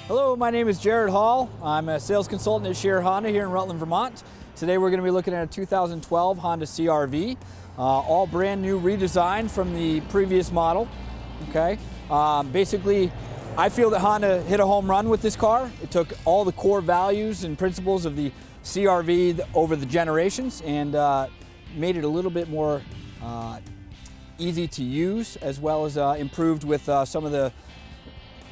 Hello, my name is Jared Hall. I'm a sales consultant at Shearer Honda here in Rutland, Vermont. Today we're going to be looking at a 2012 Honda CRV, all brand new redesign from the previous model. Okay, basically I feel that Honda hit a home run with this car. It took all the core values and principles of the CRV over the generations and made it a little bit more easy to use, as well as improved with some of the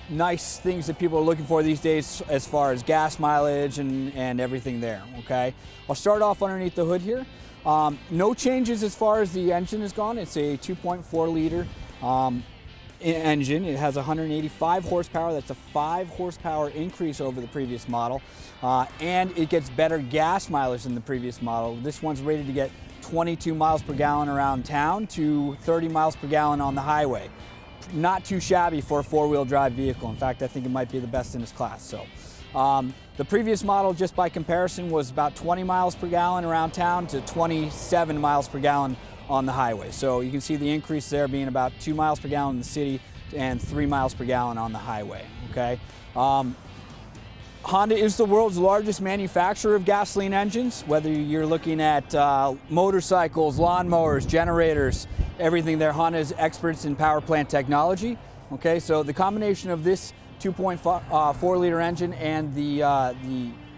nice things that people are looking for these days as far as gas mileage and everything there. Okay, I'll start off underneath the hood here. No changes as far as the engine is gone. It's a 2.4 liter engine. It has 185 horsepower. That's a 5 horsepower increase over the previous model, and it gets better gas mileage than the previous model. This one's rated to get 22 miles per gallon around town to 30 miles per gallon on the highway. Not too shabby for a four-wheel drive vehicle. In fact, I think it might be the best in its class. So, the previous model, just by comparison, was about 20 miles per gallon around town to 27 miles per gallon on the highway. So you can see the increase there being about 2 miles per gallon in the city and 3 miles per gallon on the highway. Okay. Honda is the world's largest manufacturer of gasoline engines, whether you're looking at motorcycles, lawnmowers, generators, everything there. Honda is experts in power plant technology. Okay, so the combination of this 2.4 liter engine and the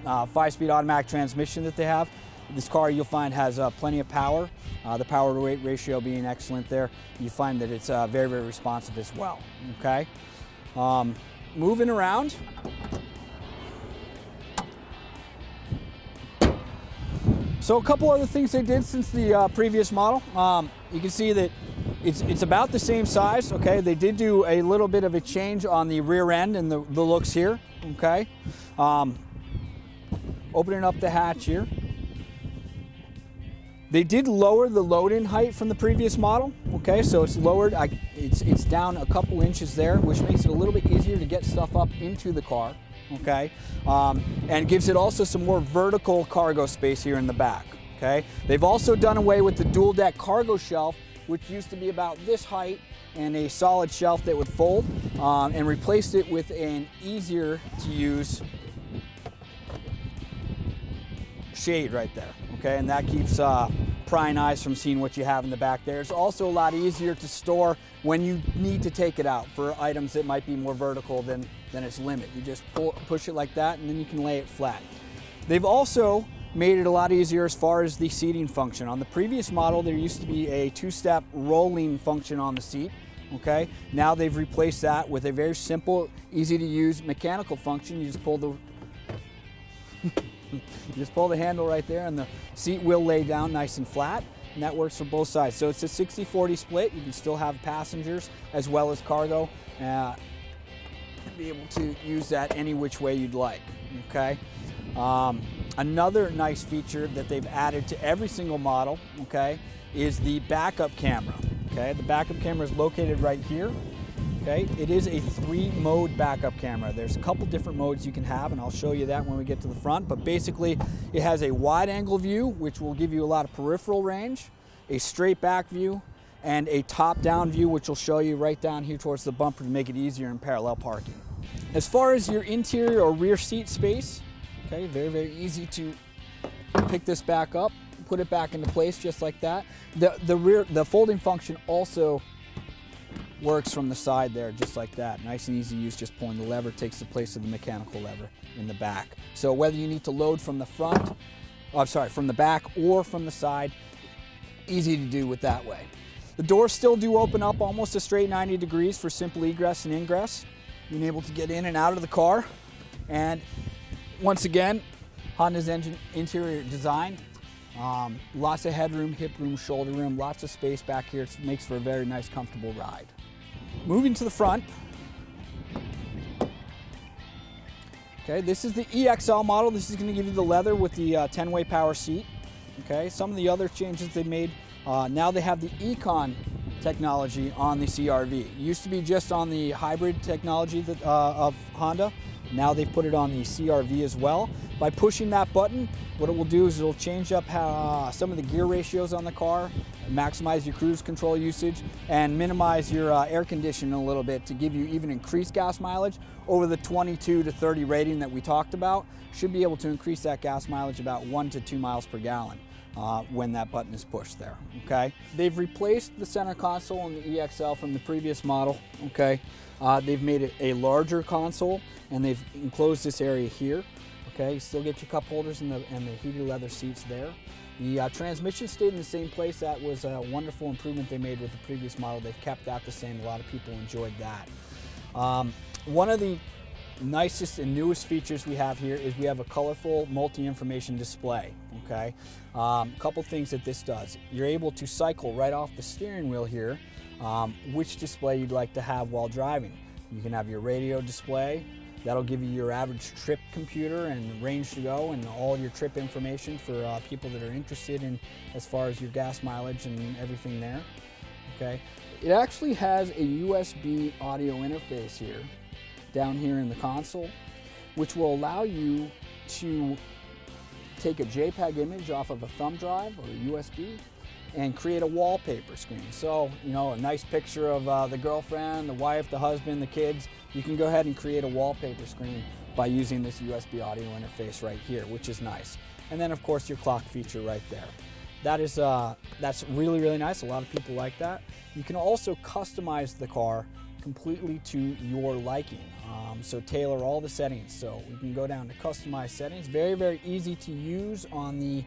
5-speed automatic transmission that they have, this car you'll find has plenty of power, the power to weight ratio being excellent there. You find that it's very, very responsive as well. Okay, moving around. So a couple other things they did since the previous model. You can see that it's about the same size. Okay, they did do a little bit of a change on the rear end and the looks here. Okay, opening up the hatch here. They did lower the load-in height from the previous model. Okay, so it's lowered. It's down a couple inches there, which makes it a little bit easier to get stuff up into the car. Okay, and gives it also some more vertical cargo space here in the back. Okay, they've also done away with the dual deck cargo shelf, which used to be about this height and a solid shelf that would fold, and replaced it with an easier to use shade right there. Okay, and that keeps prying eyes from seeing what you have in the back there. It's also a lot easier to store when you need to take it out for items that might be more vertical than its limit. You just push it like that and then you can lay it flat. They've also made it a lot easier as far as the seating function. On the previous model, there used to be a 2-step rolling function on the seat. Okay, now they've replaced that with a very simple, easy to use mechanical function. You just pull the handle right there and the seat will lay down nice and flat, and that works for both sides. So it's a 60-40 split. You can still have passengers as well as cargo, be able to use that any which way you'd like. Okay, another nice feature that they've added to every single model, okay, is the backup camera. Okay, the backup camera is located right here. Okay, it is a 3-mode backup camera. There's a couple different modes you can have, and I'll show you that when we get to the front. But basically, it has a wide-angle view, which will give you a lot of peripheral range, a straight back view, and a top-down view, which will show you right down here towards the bumper to make it easier in parallel parking. As far as your interior or rear seat space, okay, very, very easy to pick this back up, put it back into place just like that. The folding function also works from the side there, just like that. Nice and easy use, just pulling the lever takes the place of the mechanical lever in the back. So whether you need to load from the front, from the back or from the side, easy to do with that way. The doors still do open up almost a straight 90 degrees for simple egress and ingress, being able to get in and out of the car. And once again, Honda's engine interior design, lots of headroom, hip room, shoulder room, lots of space back here. It makes for a very nice, comfortable ride. Moving to the front. Okay, this is the EXL model. This is going to give you the leather with the 10-way power seat. Okay, some of the other changes they made, now they have the Econ technology on the CRV. It used to be just on the hybrid technology that, of Honda. Now they've put it on the CRV as well. By pushing that button, what it will do is it'll change up how, some of the gear ratios on the car, maximize your cruise control usage, and minimize your air conditioning a little bit to give you even increased gas mileage over the 22 to 30 rating that we talked about. Should be able to increase that gas mileage about 1 to 2 miles per gallon. When that button is pushed there, okay? They've replaced the center console in the EXL from the previous model, okay? They've made it a larger console, and they've enclosed this area here, okay? You still get your cup holders and the heated leather seats there. The transmission stayed in the same place. That was a wonderful improvement they made with the previous model. They've kept that the same. A lot of people enjoyed that. One of the nicest and newest features we have here is we have a colorful multi-information display, okay? Couple things that this does. You're able to cycle right off the steering wheel here which display you'd like to have while driving. You can have your radio display. That'll give you your average trip computer and range to go and all your trip information for people that are interested in as far as your gas mileage and everything there, okay? It actually has a USB audio interface here, down here in the console, which will allow you to take a JPEG image off of a thumb drive or a USB and create a wallpaper screen. So, you know, a nice picture of the girlfriend, the wife, the husband, the kids. You can go ahead and create a wallpaper screen by using this USB audio interface right here, which is nice. And then, of course, your clock feature right there. That is, that's really, really nice. A lot of people like that. You can also customize the car completely to your liking. So tailor all the settings. So we can go down to customize settings. Very, very easy to use on the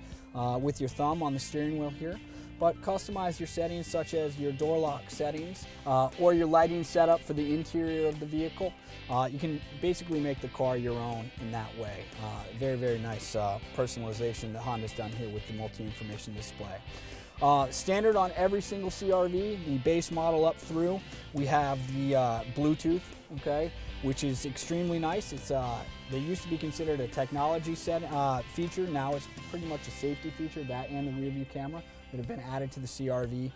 with your thumb on the steering wheel here. But customize your settings such as your door lock settings or your lighting setup for the interior of the vehicle. You can basically make the car your own in that way. Very, very nice personalization that Honda's done here with the multi-information display. Standard on every single CRV, the base model up through, we have the Bluetooth, okay, which is extremely nice. It's they used to be considered a technology feature. Now it's pretty much a safety feature, that and the rear view camera that have been added to the CRV.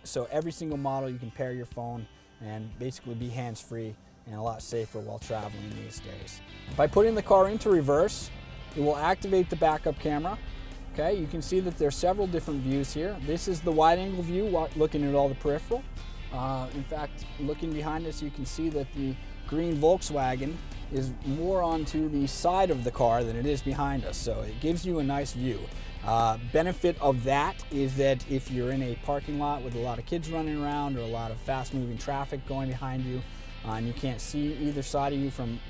So every single model you can pair your phone and basically be hands-free and a lot safer while traveling these days. By putting the car into reverse, it will activate the backup camera. Okay, you can see that there's several different views here. This is the wide-angle view, looking at all the peripheral. In fact, looking behind us, you can see that the green Volkswagen is more onto the side of the car than it is behind us, so it gives you a nice view. Benefit of that is that if you're in a parking lot with a lot of kids running around or a lot of fast-moving traffic going behind you, and you can't see either side of you from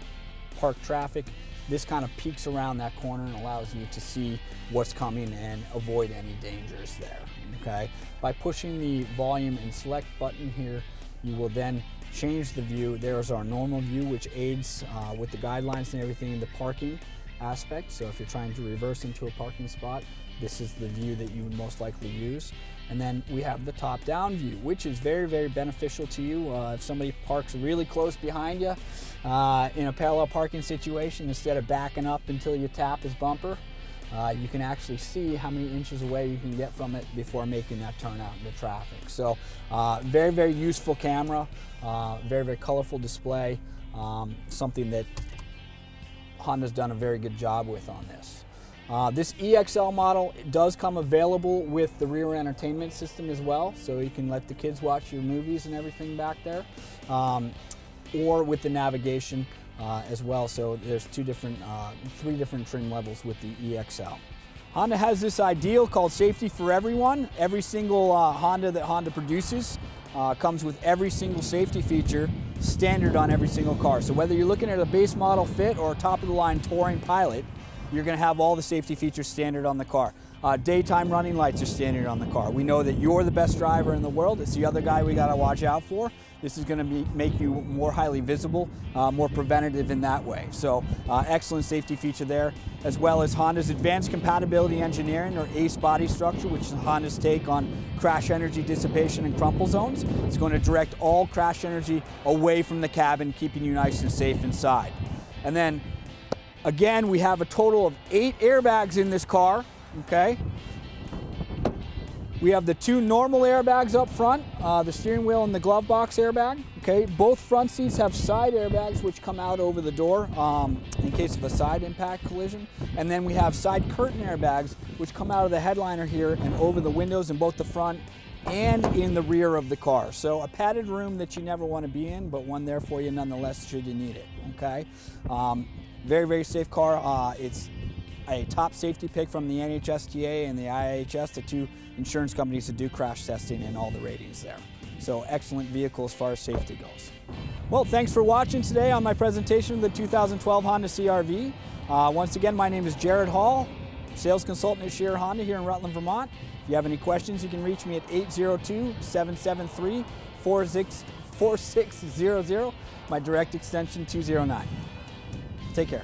parked traffic, this kind of peeks around that corner and allows you to see what's coming and avoid any dangers there, okay? By pushing the volume and select button here, you will then change the view. There's our normal view, which aids with the guidelines and everything in the parking aspect. So if you're trying to reverse into a parking spot, this is the view that you would most likely use. And then we have the top-down view, which is very, very beneficial to you. If somebody parks really close behind you in a parallel parking situation, instead of backing up until you tap his bumper, you can actually see how many inches away you can get from it before making that turn out into traffic. So very, very useful camera, very, very colorful display, something that Honda's done a very good job with on this. This EXL model does come available with the rear entertainment system as well, so you can let the kids watch your movies and everything back there, or with the navigation as well. So there's three different trim levels with the EXL. Honda has this ideal called safety for everyone. Every single Honda that Honda produces comes with every single safety feature standard on every single car. So whether you're looking at a base model fit or a top-of-the-line touring pilot, you're going to have all the safety features standard on the car. Daytime running lights are standard on the car. We know that you're the best driver in the world. It's the other guy we got to watch out for. This is going to make you more highly visible, more preventative in that way. So excellent safety feature there, as well as Honda's Advanced Compatibility Engineering, or ACE body structure, which is Honda's take on crash energy dissipation and crumple zones. It's going to direct all crash energy away from the cabin, keeping you nice and safe inside. And then again, we have a total of 8 airbags in this car, okay? We have the 2 normal airbags up front, the steering wheel and the glove box airbag. Okay, both front seats have side airbags which come out over the door in case of a side impact collision. And then we have side curtain airbags which come out of the headliner here and over the windows in both the front and in the rear of the car. So a padded room that you never want to be in, but one there for you nonetheless should you need it. Okay, very, very safe car. It's a top safety pick from the NHSTA and the IIHS, the 2 insurance companies that do crash testing and all the ratings there. So excellent vehicle as far as safety goes. Well, thanks for watching today on my presentation of the 2012 Honda CRV. Once again, my name is Jared Hall, sales consultant at Shearer Honda here in Rutland, Vermont. If you have any questions, you can reach me at 802-773-4600, my direct extension 209. Take care.